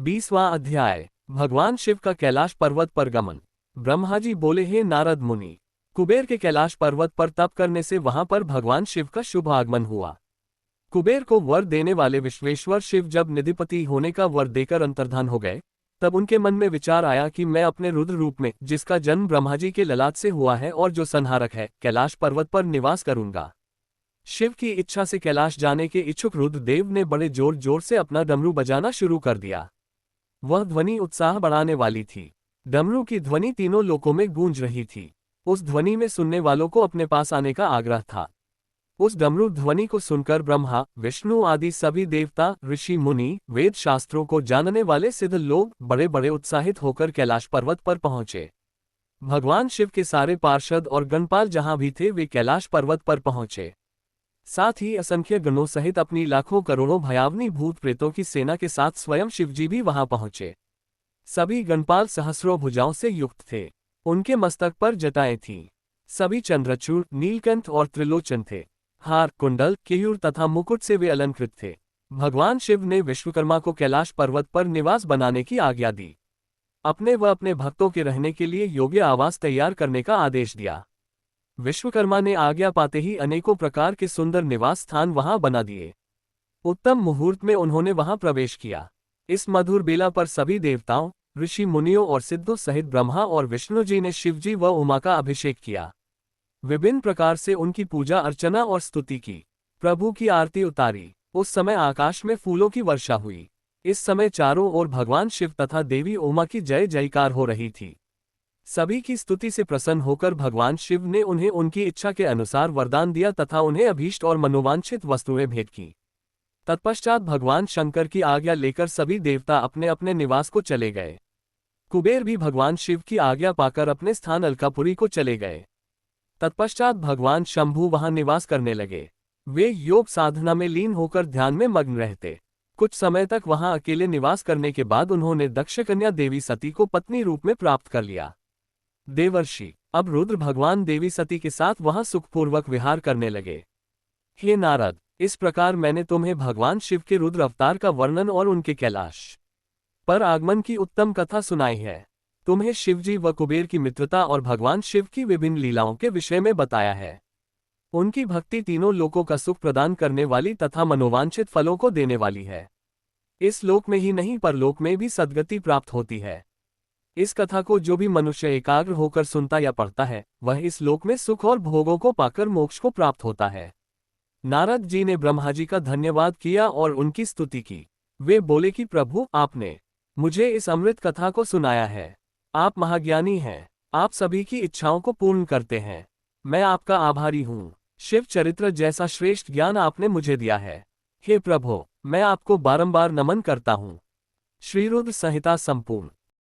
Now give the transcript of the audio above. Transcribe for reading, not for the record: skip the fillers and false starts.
20वां अध्याय। भगवान शिव का कैलाश पर्वत पर गमन। ब्रह्मा जी बोले, हे नारद मुनि, कुबेर के कैलाश पर्वत पर तप करने से वहां पर भगवान शिव का शुभ आगमन हुआ। कुबेर को वर देने वाले विश्वेश्वर शिव जब निधिपति होने का वर देकर अंतर्धान हो गए, तब उनके मन में विचार आया कि मैं अपने रुद्र रूप में, जिसका जन्म ब्रह्मा जी के ललाट से हुआ है और जो संहारक है, कैलाश पर्वत पर निवास करूंगा। शिव की इच्छा से कैलाश जाने के इच्छुक रुद्रदेव ने बड़े जोर जोर से अपना डमरू बजाना शुरू कर दिया। वह ध्वनि उत्साह बढ़ाने वाली थी। डमरू की ध्वनि तीनों लोकों में गूंज रही थी। उस ध्वनि में सुनने वालों को अपने पास आने का आग्रह था। उस डमरू ध्वनि को सुनकर ब्रह्मा, विष्णु आदि सभी देवता, ऋषि मुनि, वेद शास्त्रों को जानने वाले सिद्ध लोग बड़े बड़े उत्साहित होकर कैलाश पर्वत पर पहुंचे। भगवान शिव के सारे पार्षद और गणपाल जहां भी थे, वे कैलाश पर्वत पर पहुंचे। साथ ही असंख्य गणों सहित अपनी लाखों करोड़ों भयावनी भूत प्रेतों की सेना के साथ स्वयं शिवजी भी वहां पहुंचे। सभी गणपाल सहस्रों भुजाओं से युक्त थे। उनके मस्तक पर जटाएं थीं। सभी चंद्रचूड़, नीलकंठ और त्रिलोचन थे। हार, कुंडल, केयूर तथा मुकुट से वे अलंकृत थे। भगवान शिव ने विश्वकर्मा को कैलाश पर्वत पर निवास बनाने की आज्ञा दी। अपने व अपने भक्तों के रहने के लिए योग्य आवास तैयार करने का आदेश दिया। विश्वकर्मा ने आज्ञा पाते ही अनेकों प्रकार के सुंदर निवास स्थान वहां बना दिए। उत्तम मुहूर्त में उन्होंने वहां प्रवेश किया। इस मधुर बेला पर सभी देवताओं, ऋषि मुनियों और सिद्धों सहित ब्रह्मा और विष्णु जी ने शिवजी व उमा का अभिषेक किया। विभिन्न प्रकार से उनकी पूजा अर्चना और स्तुति की। प्रभु की आरती उतारी। उस समय आकाश में फूलों की वर्षा हुई। इस समय चारों ओर भगवान शिव तथा देवी उमा की जय जयकार हो रही थी। सभी की स्तुति से प्रसन्न होकर भगवान शिव ने उन्हें उनकी इच्छा के अनुसार वरदान दिया तथा उन्हें अभीष्ट और मनोवांछित वस्तुएं भेंट की। तत्पश्चात भगवान शंकर की आज्ञा लेकर सभी देवता अपने अपने निवास को चले गए। कुबेर भी भगवान शिव की आज्ञा पाकर अपने स्थान अलकापुरी को चले गए। तत्पश्चात भगवान शंभु वहां निवास करने लगे। वे योग साधना में लीन होकर ध्यान में मग्न रहते। कुछ समय तक वहां अकेले निवास करने के बाद उन्होंने दक्षकन्या देवी सती को पत्नी रूप में प्राप्त कर लिया। देवर्षि, अब रुद्र भगवान देवी सती के साथ वहां सुखपूर्वक विहार करने लगे। हे नारद, इस प्रकार मैंने तुम्हें भगवान शिव के रुद्र अवतार का वर्णन और उनके कैलाश पर आगमन की उत्तम कथा सुनाई है। तुम्हें शिवजी व कुबेर की मित्रता और भगवान शिव की विभिन्न लीलाओं के विषय में बताया है। उनकी भक्ति तीनों लोकों का सुख प्रदान करने वाली तथा मनोवांछित फलों को देने वाली है। इस लोक में ही नहीं, परलोक में भी सद्गति प्राप्त होती है। इस कथा को जो भी मनुष्य एकाग्र होकर सुनता या पढ़ता है, वह इस लोक में सुख और भोगों को पाकर मोक्ष को प्राप्त होता है। नारद जी ने ब्रह्मा जी का धन्यवाद किया और उनकी स्तुति की। वे बोले कि प्रभु, आपने मुझे इस अमृत कथा को सुनाया है। आप महाज्ञानी हैं। आप सभी की इच्छाओं को पूर्ण करते हैं। मैं आपका आभारी हूँ। शिव चरित्र जैसा श्रेष्ठ ज्ञान आपने मुझे दिया है। हे प्रभु, मैं आपको बारंबार नमन करता हूँ। श्री रुद्र संहिता संपूर्ण।